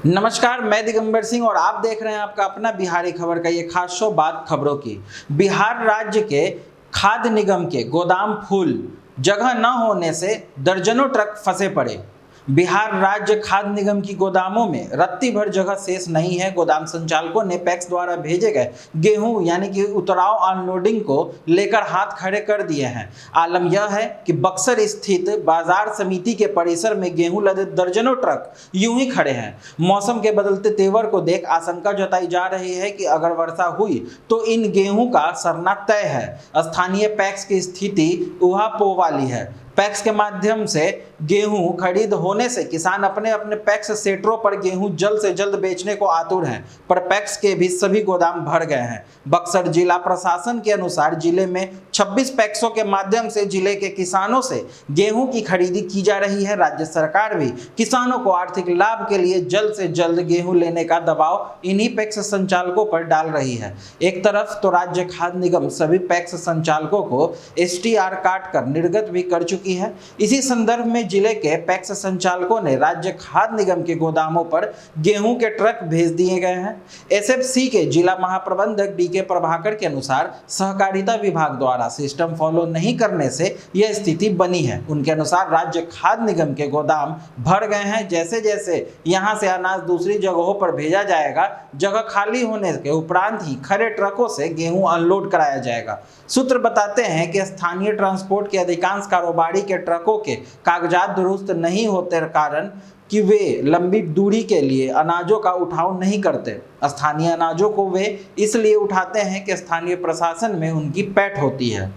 नमस्कार, मैं दिगंबर सिंह और आप देख रहे हैं आपका अपना बिहारी खबर का ये खास शो बात खबरों की। बिहार राज्य के खाद्य निगम के गोदाम फुल, जगह न होने से दर्जनों ट्रक फंसे पड़े। बिहार राज्य खाद्य निगम की गोदामों में रत्ती भर जगह शेष नहीं है। गोदाम संचालकों ने पैक्स द्वारा भेजे गए गेहूं यानी कि उतराव अनलोडिंग को लेकर हाथ खड़े कर दिए हैं। आलम यह है कि बक्सर स्थित बाजार समिति के परिसर में गेहूं लदे दर्जनों ट्रक यूं ही खड़े हैं। मौसम के बदलते तेवर को देख आशंका जताई जा रही है कि अगर वर्षा हुई तो इन गेहूं का सड़ना तय है। स्थानीय पैक्स की स्थिति ऊहापोह वाली है। पैक्स के माध्यम से गेहूं खरीद होने से किसान अपने अपने पैक्स सेटरों पर गेहूं जल्द से जल्द बेचने को आतुर हैं, पर पैक्स के भी सभी गोदाम भर गए हैं। बक्सर जिला प्रशासन के अनुसार जिले में 26 पैक्सों के माध्यम से जिले के किसानों से गेहूं की खरीदी की जा रही है। राज्य सरकार भी किसानों को आर्थिक लाभ के लिए जल्द से जल्द गेहूं लेने का दबाव इन्हीं पैक्स संचालकों पर डाल रही है। एक तरफ तो राज्य खाद्य निगम सभी पैक्स संचालकों को STR काट कर निर्गत भी कर चुकी है। इसी संदर्भ में जिले के पैक्स संचालकों ने राज्य खाद्य निगम के गोदामों पर गेहूं के ट्रक भेज दिए गए हैं। SFC के जिला महाप्रबंधक DK प्रभाकर के अनुसार सहकारिता विभाग द्वारा सिस्टम फॉलो नहीं करने से यह स्थिति बनी है। उनके अनुसार राज्य खाद्य निगम के गोदाम भर गए हैं। जैसे जैसे यहां से अनाज दूसरी जगहों पर भेजा जाएगा, जगह खाली होने के उपरांत ही खड़े ट्रकों से गेहूं अनलोड कराया जाएगा। सूत्र बताते हैं कि स्थानीय ट्रांसपोर्ट के अधिकांश कारोबारी के ट्रकों के कागजात दुरुस्त नहीं होते कारण कि वे लंबी दूरी के लिए अनाजों का उठाव नहीं करते। स्थानीय अनाजों को वे इसलिए उठाते हैं कि स्थानीय प्रशासन में उनकी पैठ होती है।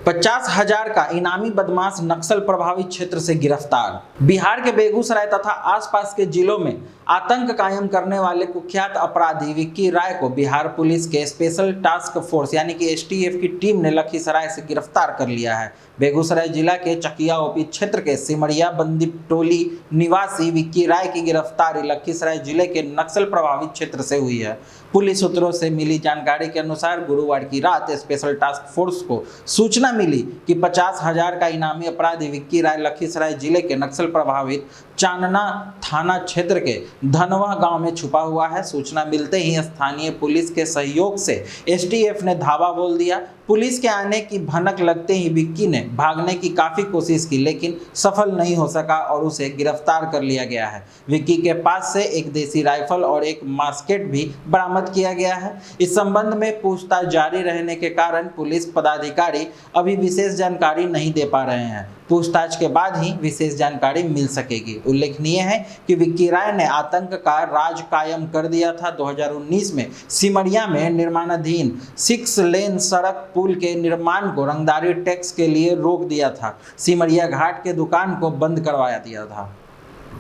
50,000 का इनामी बदमाश नक्सल प्रभावित क्षेत्र से गिरफ्तार। बिहार के बेगूसराय तथा आसपास के जिलों में आतंक कायम करने वाले कुख्यात अपराधी विक्की राय को बिहार पुलिस के स्पेशल टास्क फोर्स यानी कि STF की टीम ने लखीसराय से गिरफ्तार कर लिया है। बेगूसराय जिला के चकिया OP क्षेत्र के सिमरिया बंदी टोली निवासी विक्की राय की गिरफ्तारी लखीसराय जिले के नक्सल प्रभावित क्षेत्र से हुई है। पुलिस सूत्रों से मिली जानकारी के अनुसार गुरुवार की रात स्पेशल टास्क फोर्स को सूचना मिली कि 50,000 का इनामी अपराधी विक्की राय लखीसराय जिले के नक्सल प्रभावित चांदना थाना क्षेत्र के धनवा गांव में छुपा हुआ है। सूचना मिलते ही स्थानीय पुलिस के सहयोग से STF ने धावा बोल दिया। पुलिस के आने की भनक लगते ही विक्की ने भागने की काफी कोशिश की, लेकिन सफल नहीं हो सका और उसे गिरफ्तार कर लिया गया है। विक्की के पास से एक देसी राइफल और एक मास्केट भी बरामद किया गया है। इस संबंध में पूछताछ जारी रहने के कारण पुलिस पदाधिकारी अभी विशेष जानकारी नहीं दे पा रहे हैं। पूछताछ के बाद ही विशेष जानकारी मिल सकेगी। उल्लेखनीय है कि विक्की राय ने आतंक का राज कायम कर दिया था। 2019 में सिमरिया में निर्माणाधीन 6 लेन सड़क पुल के निर्माण को रंगदारी टैक्स के लिए रोक दिया था। सिमरिया घाट के दुकान को बंद करवाया दिया था।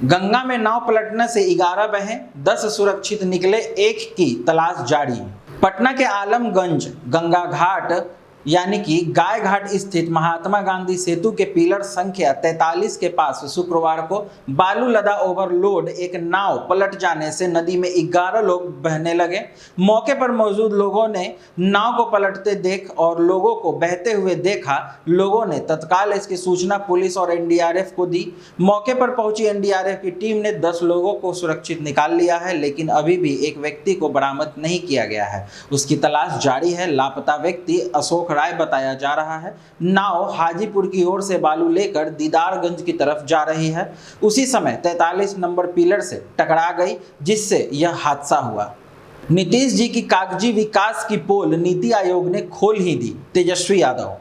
गंगा में नाव पलटने से 11 बहे, 10 सुरक्षित निकले, एक की तलाश जारी। पटना के आलमगंज गंगा घाट यानी कि गाय घाट स्थित महात्मा गांधी सेतु के पिलर संख्या 43 के पास शुक्रवार को बालू लदा ओवरलोड एक नाव पलट जाने से नदी में 11 लोग बहने लगे। मौके पर मौजूद लोगों ने नाव को पलटते देख और लोगों को बहते हुए देखा। लोगों ने तत्काल इसकी सूचना पुलिस और NDRF को दी। मौके पर पहुंची NDRF की टीम ने 10 लोगों को सुरक्षित निकाल लिया है, लेकिन अभी भी एक व्यक्ति को बरामद नहीं किया गया है। उसकी तलाश जारी है। लापता व्यक्ति अशोक राय बताया जा रहा है। नाव हाजीपुर की ओर से बालू लेकर दीदारगंज की तरफ जा रही है। उसी समय 43 नंबर पिलर से टकरा गई, जिससे यह हादसा हुआ। नीतीश जी की कागजी विकास की पोल नीति आयोग ने खोल ही दी। तेजस्वी यादव।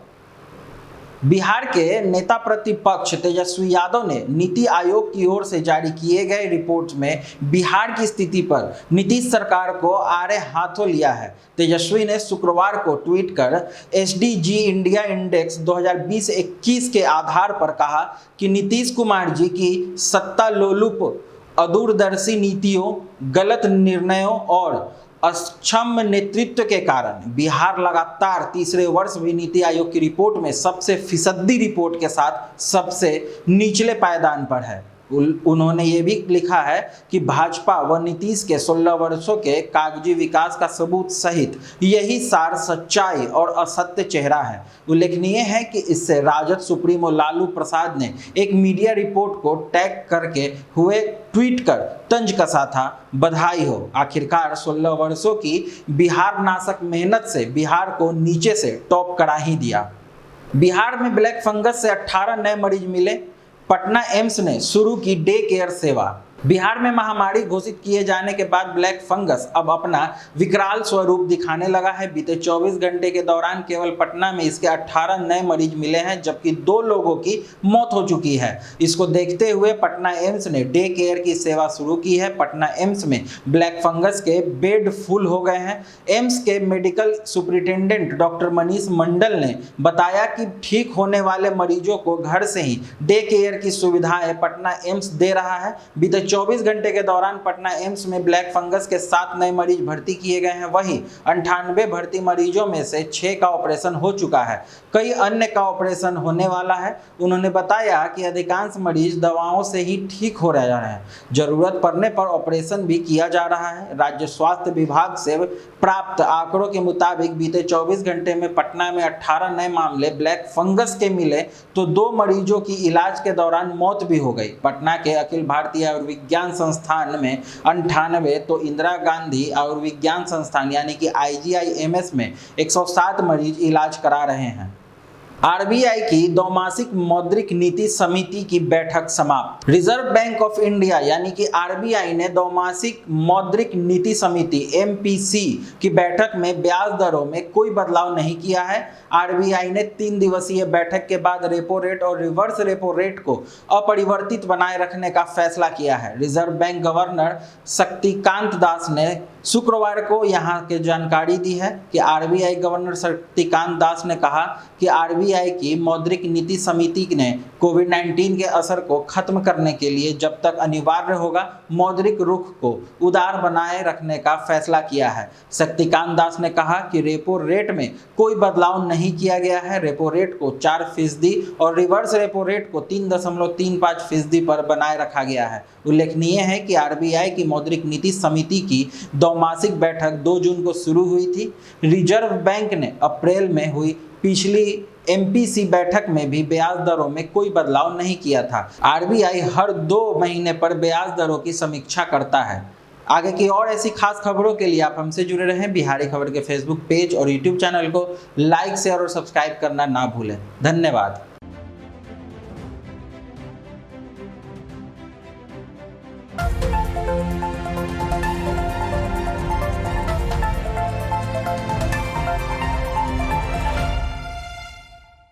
बिहार के नेता प्रतिपक्ष तेजस्वी यादव ने नीति आयोग की ओर से जारी किए गए रिपोर्ट में बिहार की स्थिति पर नीतीश सरकार को आड़े हाथों लिया है। तेजस्वी ने शुक्रवार को ट्वीट कर SDG इंडिया इंडेक्स 2020-21 के आधार पर कहा कि नीतीश कुमार जी की सत्ता लोलुप, अदूरदर्शी नीतियों, गलत निर्णयों और अक्षम नेतृत्व के कारण बिहार लगातार तीसरे वर्ष भी नीति आयोग की रिपोर्ट में सबसे फीसदी रिपोर्ट के साथ सबसे निचले पायदान पर है। उन्होंने ये भी लिखा है कि भाजपा व नीतीश के 16 वर्षों के कागजी विकास का सबूत सहित यही सार सच्चाई और असत्य चेहरा है। उल्लेखनीय है कि इससे राजद सुप्रीमो लालू प्रसाद ने एक मीडिया रिपोर्ट को टैग करके हुए ट्वीट कर तंज कसा था, बधाई हो, आखिरकार 16 वर्षों की बिहार नाशक मेहनत से बिहार को नीचे से टॉप करा ही दिया। बिहार में ब्लैक फंगस से 18 नए मरीज मिले। पटना एम्स ने शुरू की डे केयर सेवा। बिहार में महामारी घोषित किए जाने के बाद ब्लैक फंगस अब अपना विकराल स्वरूप दिखाने लगा है। बीते 24 घंटे के दौरान केवल पटना में इसके 18 नए मरीज मिले हैं, जबकि 2 लोगों की मौत हो चुकी है। इसको देखते हुए पटना एम्स ने डे केयर की सेवा शुरू की है। पटना एम्स में ब्लैक फंगस के बेड फुल हो गए हैं। एम्स के medical superintendent doctor Manish Mandal ने बताया कि ठीक होने वाले मरीजों को घर से ही डे केयर की सुविधाएं पटना एम्स दे रहा है। बीते 24 घंटे के दौरान पटना एम्स में ब्लैक फंगस के 7 नए मरीज भर्ती किए गए हैं। वहीं 98 भर्ती मरीजों में से 6 का ऑपरेशन हो चुका है, कई अन्य का ऑपरेशन होने वाला है। उन्होंने बताया कि अधिकांश मरीज दवाओं से ही ठीक हो रहे हैं, जरूरत पड़ने पर ऑपरेशन भी किया जा रहा है। राज्य स्वास्थ्य विभाग से प्राप्त आंकड़ों के मुताबिक बीते 24 घंटे में पटना में 18 नए मामले ब्लैक फंगस के मिले तो 2 मरीजों की इलाज के दौरान मौत भी हो गई। पटना के अखिल भारतीय आयुर्विज्ञान संस्थान में 98 तो इंदिरा गांधी आयुर्विज्ञान संस्थान यानी कि IGIMS में 107 मरीज इलाज करा रहे हैं। आरबीआई की द्विमासिक मौद्रिक नीति समिति की बैठक समाप्त। रिजर्व बैंक ऑफ इंडिया यानी कि आरबीआई ने द्विमासिक मौद्रिक नीति समिति MPC की बैठक में ब्याज दरों में कोई बदलाव नहीं किया है। आरबीआई ने 3 दिवसीय बैठक के बाद रेपो रेट और रिवर्स रेपो रेट को अपरिवर्तित बनाए रखने का फैसला किया है। Reserve bank governor Shaktikanta Das ने शुक्रवार को यहां की जानकारी दी है कि आरबीआई गवर्नर शक्तिकांत दास ने कहा कि आरबीआई की मौद्रिक नीति समिति ने कोविड-19 के असर को खत्म करने के लिए जब तक अनिवार्य होगा मौद्रिक रुख को उदार बनाए रखने का फैसला किया है। शक्तिकांत दास ने कहा कि रेपो रेट में कोई बदलाव नहीं किया गया है। रेपो रेट को 4% और रिवर्स रेपो रेट को 3.35% पर बनाए रखा गया है। उल्लेखनीय है कि आरबीआई की मौद्रिक नीति समिति की द्विमासिक बैठक 2 जून को शुरू हुई थी। रिजर्व बैंक ने अप्रैल में हुई पिछली MPC बैठक में भी ब्याज दरों में कोई बदलाव नहीं किया था। आरबीआई हर 2 महीने पर ब्याज दरों की समीक्षा करता है। आगे की और ऐसी खास खबरों के लिए आप हमसे जुड़े रहें। बिहारी खबर के फेसबुक पेज और यूट्यूब चैनल को लाइक, शेयर और सब्सक्राइब करना ना भूलें। धन्यवाद।